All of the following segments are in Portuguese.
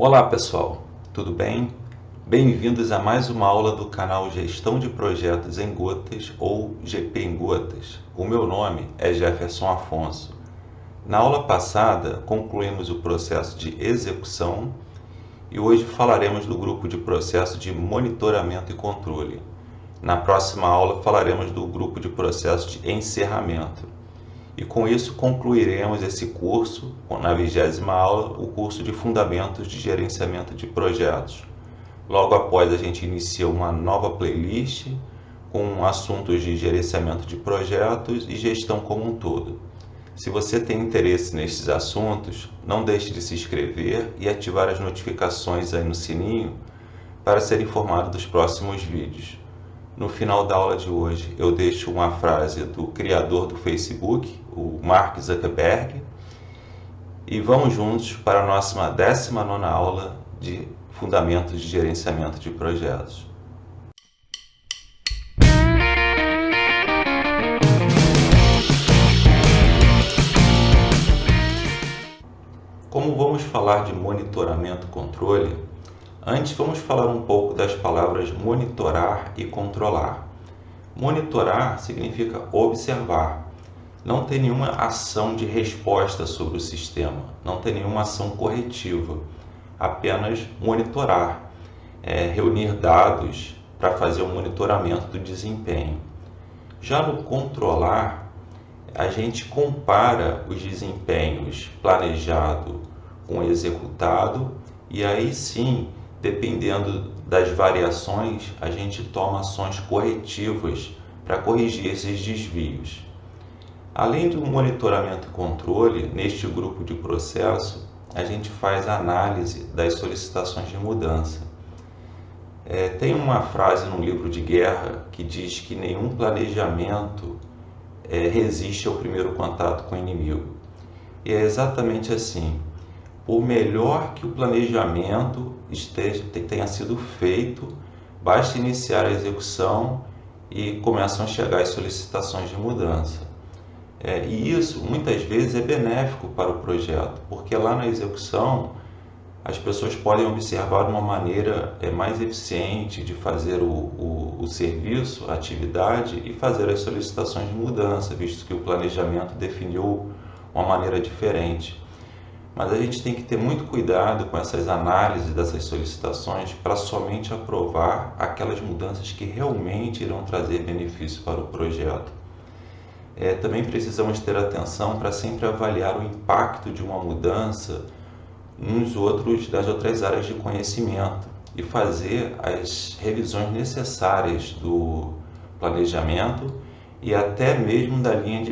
Olá pessoal, tudo bem? Bem-vindos a mais uma aula do canal Gestão de Projetos em Gotas ou GP em Gotas. O meu nome é Jefferson Afonso. Na aula passada concluímos o processo de execução e hoje falaremos do grupo de processo de monitoramento e controle. Na próxima aula falaremos do grupo de processo de encerramento. E com isso concluiremos esse curso, na 20ª aula, o curso de Fundamentos de Gerenciamento de Projetos. Logo após a gente inicia uma nova playlist com assuntos de gerenciamento de projetos e gestão como um todo. Se você tem interesse nesses assuntos, não deixe de se inscrever e ativar as notificações aí no sininho para ser informado dos próximos vídeos. No final da aula de hoje, eu deixo uma frase do criador do Facebook, o Mark Zuckerberg, e vamos juntos para a nossa 19ª aula de Fundamentos de Gerenciamento de Projetos. Como vamos falar de monitoramento e controle, antes vamos falar um pouco das palavras monitorar e controlar. Monitorar significa observar. Não tem nenhuma ação de resposta sobre o sistema, não tem nenhuma ação corretiva, apenas monitorar, reunir dados para fazer o monitoramento do desempenho. Já no controlar, a gente compara os desempenhos planejado com o executado e aí sim, dependendo das variações, a gente toma ações corretivas para corrigir esses desvios. Além do monitoramento e controle, neste grupo de processo, a gente faz análise das solicitações de mudança. Tem uma frase no livro de guerra que diz que nenhum planejamento resiste ao primeiro contato com o inimigo. E é exatamente assim. Por melhor que o planejamento tenha sido feito, basta iniciar a execução e começam a chegar as solicitações de mudança. E isso muitas vezes é benéfico para o projeto, porque lá na execução as pessoas podem observar uma maneira mais eficiente de fazer o serviço, a atividade e fazer as solicitações de mudança, visto que o planejamento definiu uma maneira diferente. Mas a gente tem que ter muito cuidado com essas análises dessas solicitações para somente aprovar aquelas mudanças que realmente irão trazer benefício para o projeto. Também precisamos ter atenção para sempre avaliar o impacto de uma mudança das outras áreas de conhecimento e fazer as revisões necessárias do planejamento e até mesmo das linhas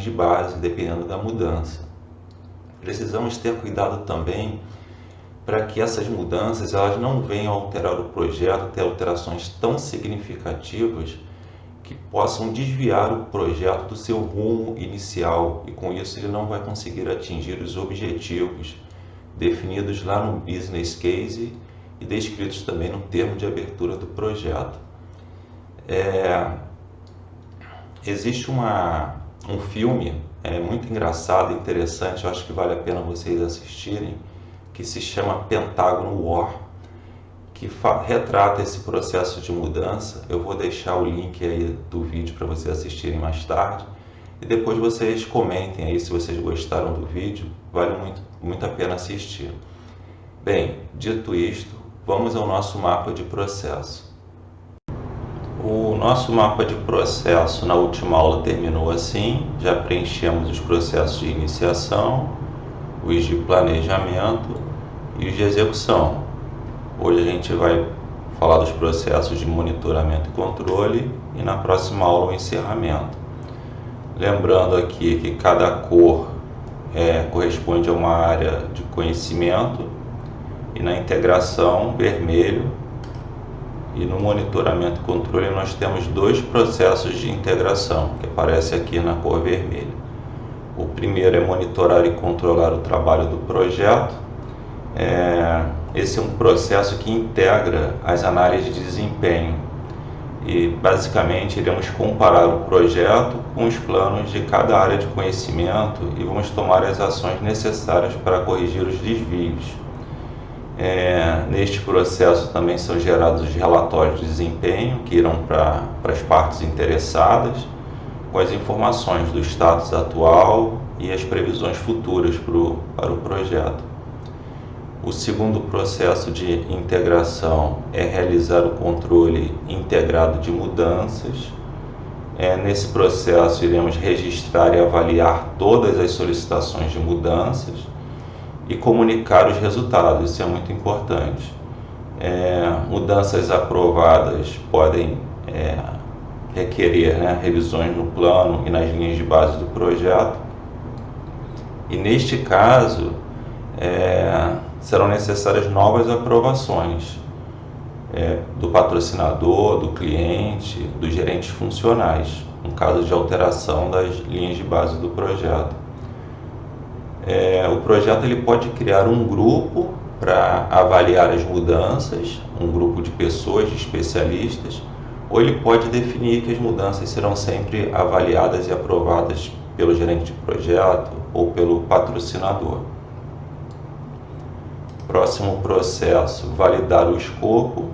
de base, dependendo da mudança. Precisamos ter cuidado também para que essas mudanças elas não venham alterar o projeto, ter alterações tão significativas que possam desviar o projeto do seu rumo inicial e com isso ele não vai conseguir atingir os objetivos definidos lá no business case e descritos também no termo de abertura do projeto. Existe um filme muito engraçado e interessante, eu acho que vale a pena vocês assistirem, que se chama Pentagon War, que retrata esse processo de mudança. Eu vou deixar o link aí do vídeo para vocês assistirem mais tarde e depois vocês comentem aí se vocês gostaram do vídeo, vale muito a pena assistir. Bem, dito isto, vamos ao nosso mapa de processo. O nosso mapa de processo na última aula terminou assim, já preenchemos os processos de iniciação, os de planejamento e os de execução. Hoje a gente vai falar dos processos de monitoramento e controle e na próxima aula o encerramento. Lembrando aqui que cada cor corresponde a uma área de conhecimento e na integração vermelho e no monitoramento e controle nós temos dois processos de integração que aparecem aqui na cor vermelha. O primeiro é monitorar e controlar o trabalho do projeto. Esse é um processo que integra as análises de desempenho e basicamente iremos comparar o projeto com os planos de cada área de conhecimento e vamos tomar as ações necessárias para corrigir os desvios. Neste processo também são gerados os relatórios de desempenho que irão para as partes interessadas, com as informações do status atual e as previsões futuras para o projeto. O segundo processo de integração é realizar o controle integrado de mudanças. Nesse processo iremos registrar e avaliar todas as solicitações de mudanças e comunicar os resultados, isso é muito importante. Mudanças aprovadas podem requerer revisões no plano e nas linhas de base do projeto, e neste caso serão necessárias novas aprovações do patrocinador, do cliente, dos gerentes funcionais, no caso de alteração das linhas de base do projeto. O projeto ele pode criar um grupo para avaliar as mudanças, um grupo de pessoas, de especialistas, ou ele pode definir que as mudanças serão sempre avaliadas e aprovadas pelo gerente de projeto ou pelo patrocinador. Próximo processo, validar o escopo.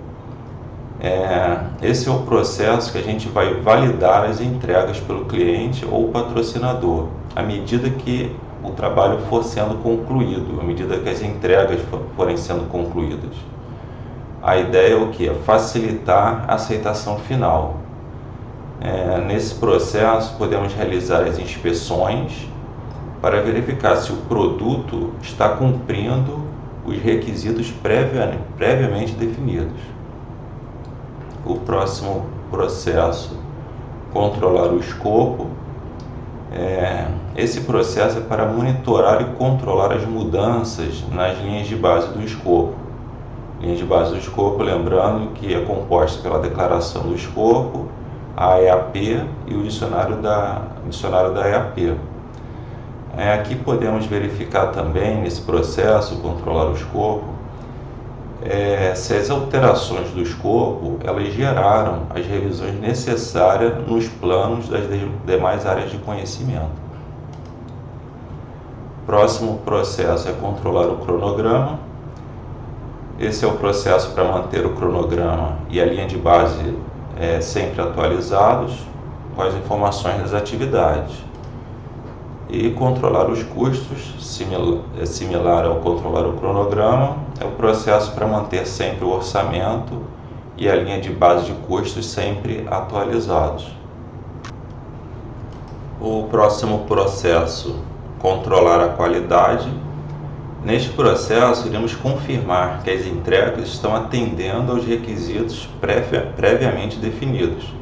Esse é o processo que a gente vai validar as entregas pelo cliente ou patrocinador, à medida que o trabalho for sendo concluído, à medida que as entregas forem sendo concluídas. A ideia é o que? Facilitar a aceitação final. Nesse processo, podemos realizar as inspeções para verificar se o produto está cumprindo os requisitos previamente definidos. O próximo processo, controlar o escopo. Esse processo é para monitorar e controlar as mudanças nas linhas de base do escopo. Linha de base do escopo, lembrando que é composta pela declaração do escopo, a EAP e o dicionário da EAP. Aqui podemos verificar também, nesse processo, controlar o escopo, se as alterações do escopo elas geraram as revisões necessárias nos planos das demais áreas de conhecimento. Próximo processo é controlar o cronograma. Esse é o processo para manter o cronograma e a linha de base sempre atualizados com as informações das atividades. E controlar os custos, similar ao controlar o cronograma, é o processo para manter sempre o orçamento e a linha de base de custos sempre atualizados. O próximo processo, controlar a qualidade. Neste processo, iremos confirmar que as entregas estão atendendo aos requisitos previamente definidos.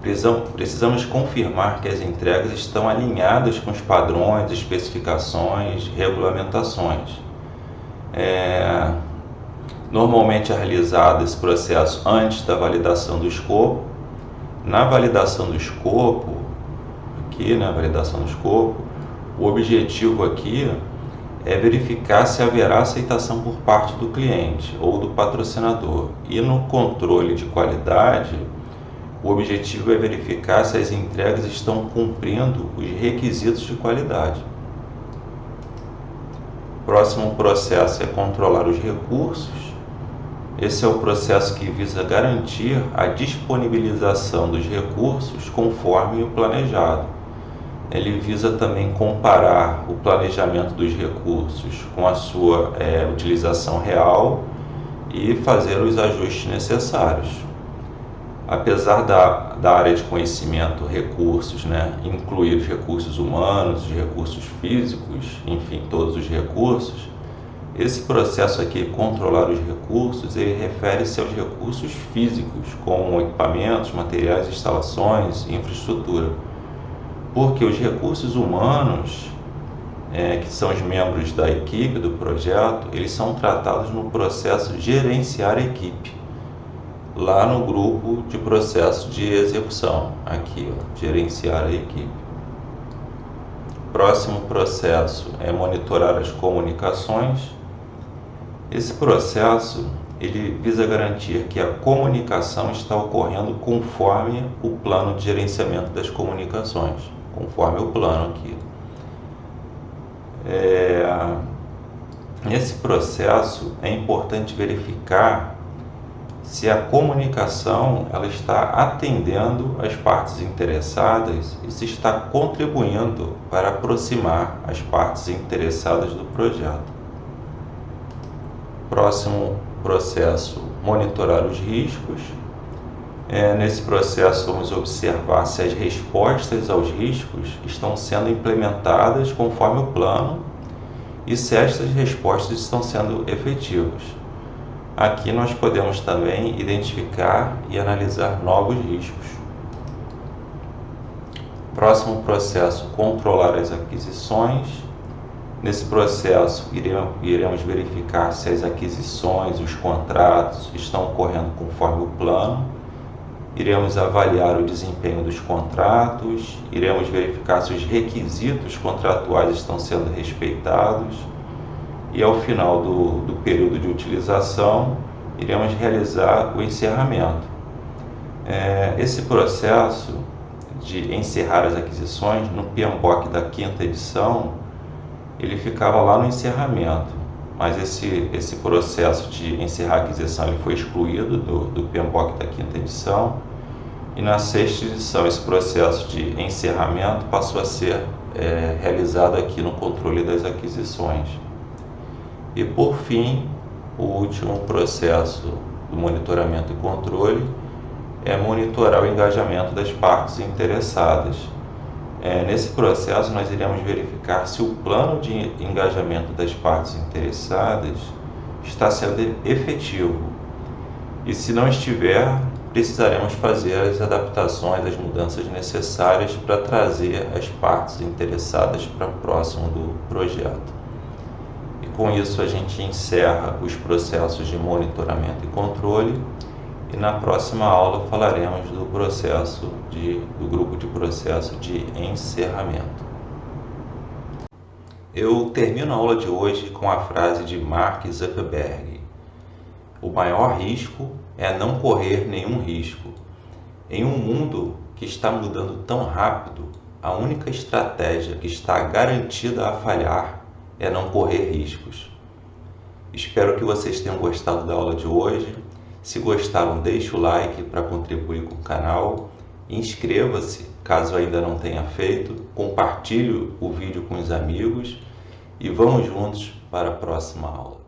Precisamos confirmar que as entregas estão alinhadas com os padrões, especificações, regulamentações. Normalmente é realizado esse processo antes da validação do escopo. Na validação do escopo, o objetivo aqui é verificar se haverá aceitação por parte do cliente ou do patrocinador. E no controle de qualidade, o objetivo é verificar se as entregas estão cumprindo os requisitos de qualidade. O próximo processo é controlar os recursos. Esse é o processo que visa garantir a disponibilização dos recursos conforme o planejado. Ele visa também comparar o planejamento dos recursos com a sua utilização real e fazer os ajustes necessários. Apesar da área de conhecimento, recursos, incluir os recursos humanos, os recursos físicos, enfim, todos os recursos, esse processo aqui, controlar os recursos, ele refere-se aos recursos físicos, como equipamentos, materiais, instalações, infraestrutura. Porque os recursos humanos, que são os membros da equipe do projeto, eles são tratados no processo gerenciar a equipe, lá no grupo de processo de execução, aqui, gerenciar a equipe. Próximo processo é monitorar as comunicações. Esse processo ele visa garantir que a comunicação está ocorrendo conforme o plano de gerenciamento das comunicações, conforme o plano aqui. Nesse processo é importante verificar se a comunicação ela está atendendo as partes interessadas e se está contribuindo para aproximar as partes interessadas do projeto. Próximo processo, monitorar os riscos. Nesse processo vamos observar se as respostas aos riscos estão sendo implementadas conforme o plano e se estas respostas estão sendo efetivas. Aqui nós podemos também identificar e analisar novos riscos. Próximo processo, controlar as aquisições. Nesse processo, iremos verificar se as aquisições, os contratos estão ocorrendo conforme o plano. Iremos avaliar o desempenho dos contratos, iremos verificar se os requisitos contratuais estão sendo respeitados e ao final do período de utilização, iremos realizar o encerramento. Esse processo de encerrar as aquisições, no PMBOK da 5ª edição, ele ficava lá no encerramento, mas esse processo de encerrar a aquisição ele foi excluído do PMBOK da 5ª edição, e na 6ª edição esse processo de encerramento passou a ser realizado aqui no controle das aquisições. E por fim, o último processo do monitoramento e controle é monitorar o engajamento das partes interessadas. Nesse processo nós iremos verificar se o plano de engajamento das partes interessadas está sendo efetivo e se não estiver, precisaremos fazer as adaptações, as mudanças necessárias para trazer as partes interessadas para próximo do projeto. E com isso a gente encerra os processos de monitoramento e controle e na próxima aula falaremos do grupo de processo de encerramento. Eu termino a aula de hoje com a frase de Mark Zuckerberg: o maior risco é não correr nenhum risco. Em um mundo que está mudando tão rápido, a única estratégia que está garantida a falhar é não correr riscos. Espero que vocês tenham gostado da aula de hoje. Se gostaram, deixe o like para contribuir com o canal. Inscreva-se caso ainda não tenha feito. Compartilhe o vídeo com os amigos e vamos juntos para a próxima aula.